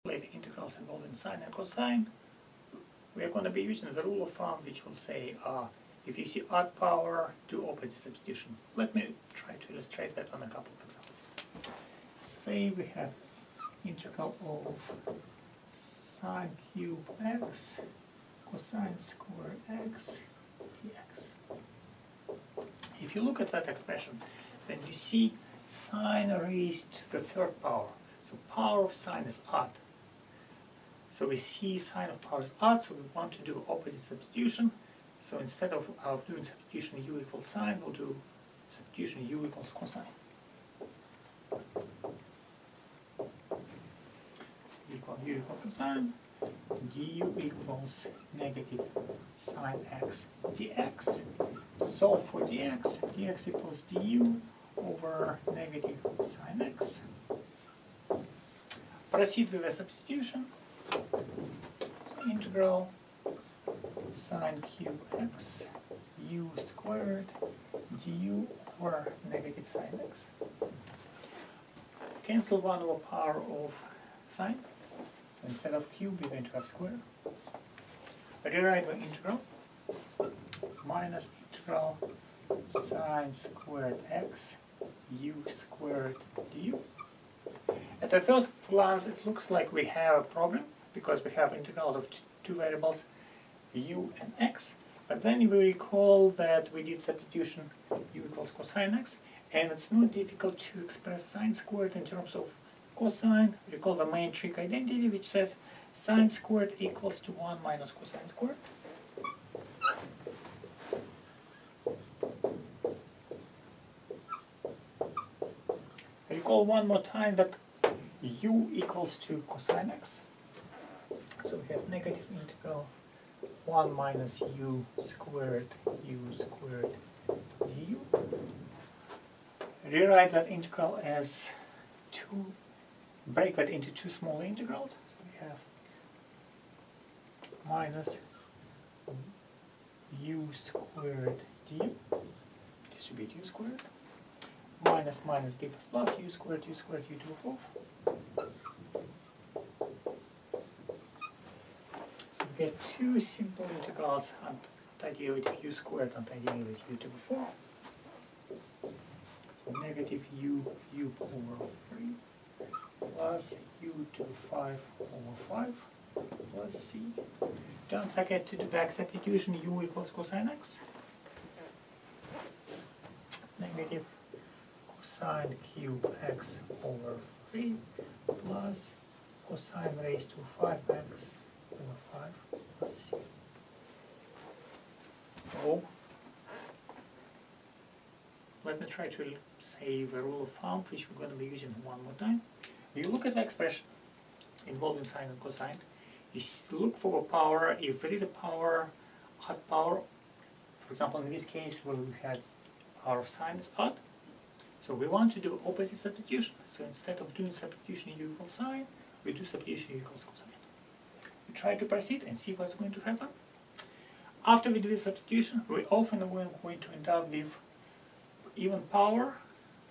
Integrals involving sine and cosine, we are going to be using the rule of thumb which will say if you see odd power, do opposite substitution. Let me try to illustrate that on a couple of examples. Say we have integral of sine cube x cosine squared x dx. If you look at that expression, then you see sine raised to the third power. So power of sine is odd. So we see sine of power is odd, so we want to do opposite substitution. So instead of doing substitution u equals sine, we'll do substitution u equals cosine. So u equals cosine, du equals negative sine x dx. Solve for dx, dx equals du over negative sine x. Proceed with the substitution. Integral sine cube x u squared du over negative sine x. Cancel 1 over power of sine. So instead of cube, we're going to have square. Rewrite the integral minus integral sine squared x u squared du. At the first glance, it looks like we have a problem because we have integrals of two variables, u and x. But then you will recall that we did substitution u equals cosine x, and it's not difficult to express sine squared in terms of cosine. Recall the main trig identity, which says sine squared equals to 1 minus cosine squared. Recall one more time that u equals to cosine x. So we have negative integral 1 minus u squared du. Rewrite that integral as break that into two small integrals. So we have minus u squared du, distribute u squared, minus minus give us plus u squared u to the fourth. So we get two simple integrals, antiderivative u squared, antiderivative u to the fourth. So negative u cubed over 3 plus u to the 5 over 5 plus c. Don't forget to do back substitution u equals cosine x. Negative cosine cube x over 3 plus cosine raised to 5x over 5 plus c. So let me try to say the rule of thumb, which we're going to be using one more time. You look at the expression involving sine and cosine. You look for a power. If there is a power, odd power, for example, in this case where we had power of sine is odd, so we want to do opposite substitution. So instead of doing substitution u equals sine, we do substitution u equals cosine. We try to proceed and see what's going to happen. After we do this substitution, we often are going to end up with even power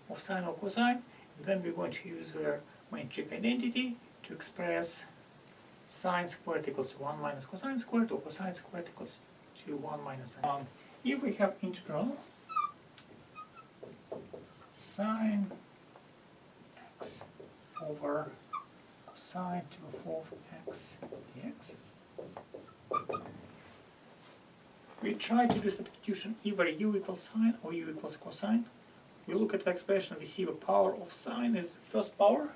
of sine or cosine. And then we're going to use the main trig identity to express sine squared equals to 1 minus cosine squared, or cosine squared equals to 1 minus sine. If we have integral sine x over cosine to the fourth x dx, we try to do substitution either u equals sine or u equals cosine. We look at the expression, we see the power of sine is the first power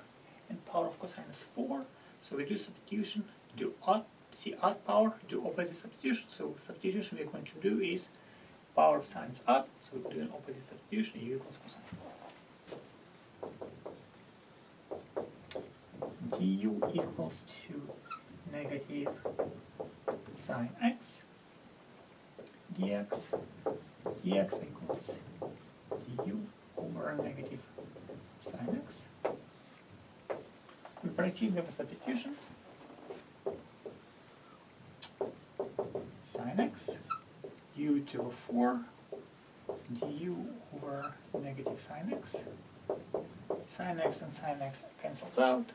and power of cosine is 4. So we do substitution, do odd, see odd power, do opposite substitution. So substitution we're going to do is power of sine is odd, so we do an opposite substitution, u equals cosine. Du equals to negative sine x dx, dx equals du over negative sine x. We proceed with a substitution. Sine x, u to the 4, du over negative sine x. Sine x and sine x cancels out.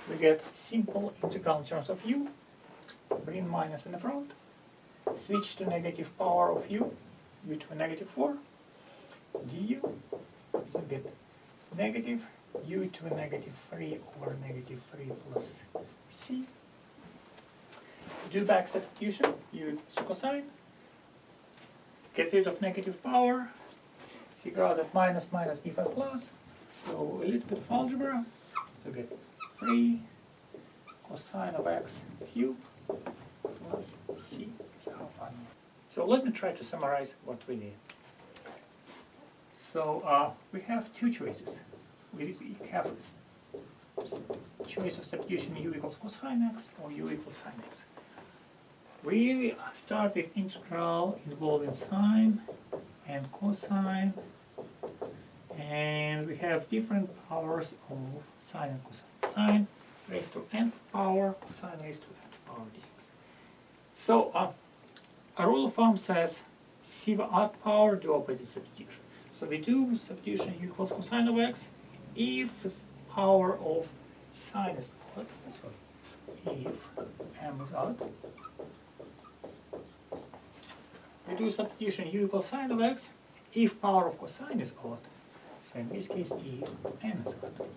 we get simple integral in terms of u, bring minus in the front, switch to negative power of u to a negative 4, du, so we get negative u to a negative 3 over negative 3 plus c. Do back substitution, u equals to cosine, get rid of negative power, figure out that minus minus gives us plus, so a little bit of algebra, so get 3 cosine of x cubed plus c is our final. So let me try to summarize what we did. So we have two choices. We have choice of substitution u equals cosine x or u equals sine x. We start with integral involving sine and cosine, and we have different powers of sine and cosine. Sine raised to nth power, cosine raised to nth power dx. So a rule of thumb says see the odd power, do opposite substitution. So we do substitution u equals cosine of x if the power of sine is odd, if m is odd. We do substitution u equals sine of x if power of cosine is odd. So in this case, if n is odd.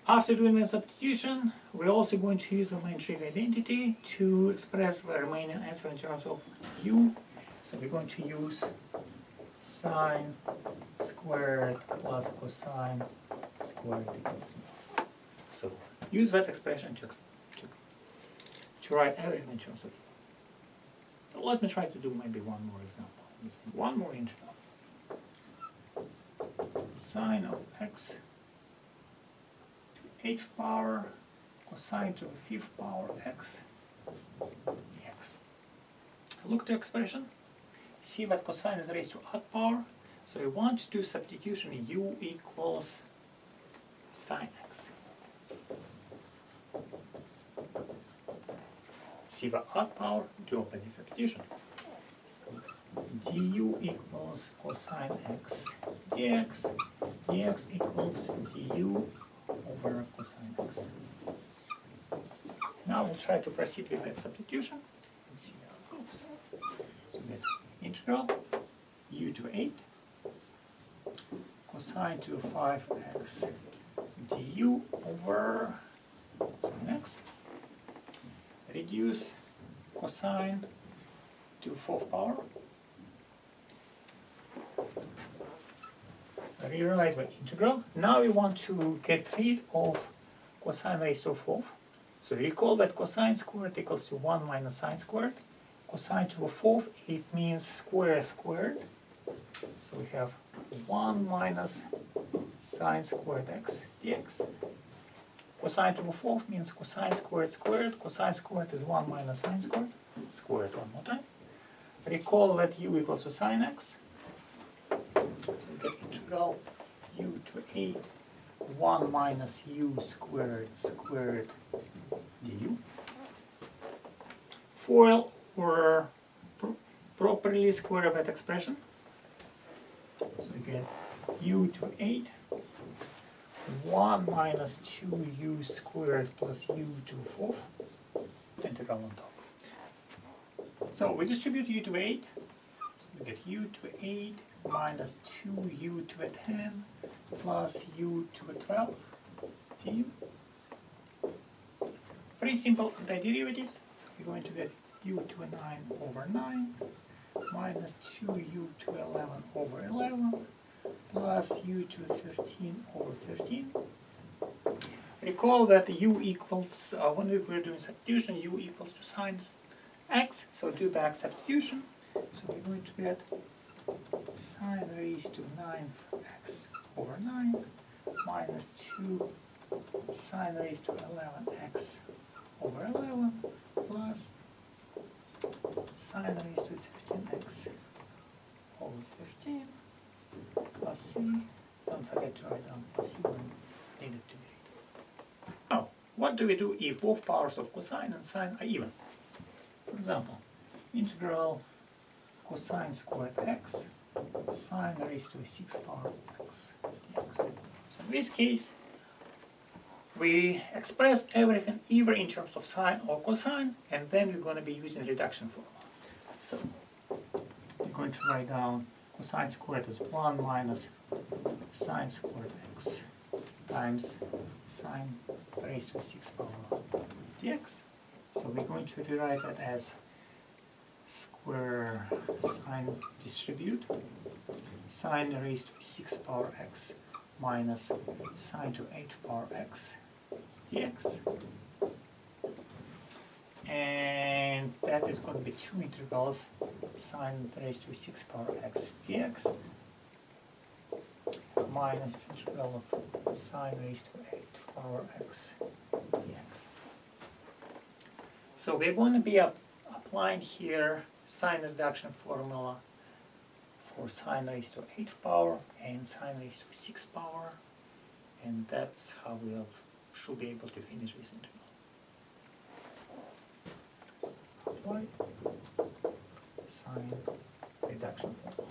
After doing the substitution, we're also going to use the main trig identity to express the remaining answer in terms of u. So we're going to use sine squared plus cosine squared equals u. So use that expression to write everything in terms of u. So let me try to do maybe one more example. One more integral. Sine of x to 8th power cosine to the 5th power x dx. Look at the expression. See that cosine is raised to odd power. So we want to do substitution u equals sine x. See the odd power, do opposite substitution. So du equals cosine x dx, dx equals du over cosine x. Now we'll try to proceed with that substitution and see how it goes. So we get integral u to 8 cosine to 5x du over cosine x. Reduce cosine to 4th power. Rewrite the integral. Now we want to get rid of cosine raised to 4th. So recall that cosine squared equals to 1 minus sine squared. Cosine to the 4th, it means square squared. So we have 1 minus sine squared x dx. Cosine to the 4th means cosine squared squared. Cosine squared is 1 minus sine squared. Squared one more time. Recall that u equals to sine x. So we get integral u to 8 1 minus u squared squared du. FOIL or properly square that expression. So we get u to 8 1 minus 2u squared plus u to 4th, integral on top. So we distribute u to 8, so we get u to 8 minus 2u to a 10 plus u to a 12 du. Very simple antiderivatives, so we're going to get u to a 9 over 9 minus 2u to 11 over 11 plus u to 13 over 13. Recall that u equals, when we were doing substitution, u equals to sine x, so do back substitution. So we're going to get sine raised to 9x over 9 minus 2 sine raised to 11x over 11 plus sine raised to 13x over 13 plus c. Don't forget to write down plus c when needed to be written. Now, what do we do if both powers of cosine and sine are even? For example, integral cosine squared x sine raised to a 6th power x dx. So In this case, we express everything either in terms of sine or cosine, and then we're going to be using reduction formula. So we're going to write down cosine squared is 1 minus sine squared x times sine raised to 6 power dx. So we're going to rewrite that as square sine distribute sine raised to 6 power x minus sine to 8 power x dx. And that is going to be two integrals, sine raised to 6 power x dx minus integral of sine raised to 8 power x dx. So we're going to be applying here sine reduction formula for sine raised to 8 power and sine raised to 6 power, and that's how we should be able to finish this integral. So apply sine reduction formula.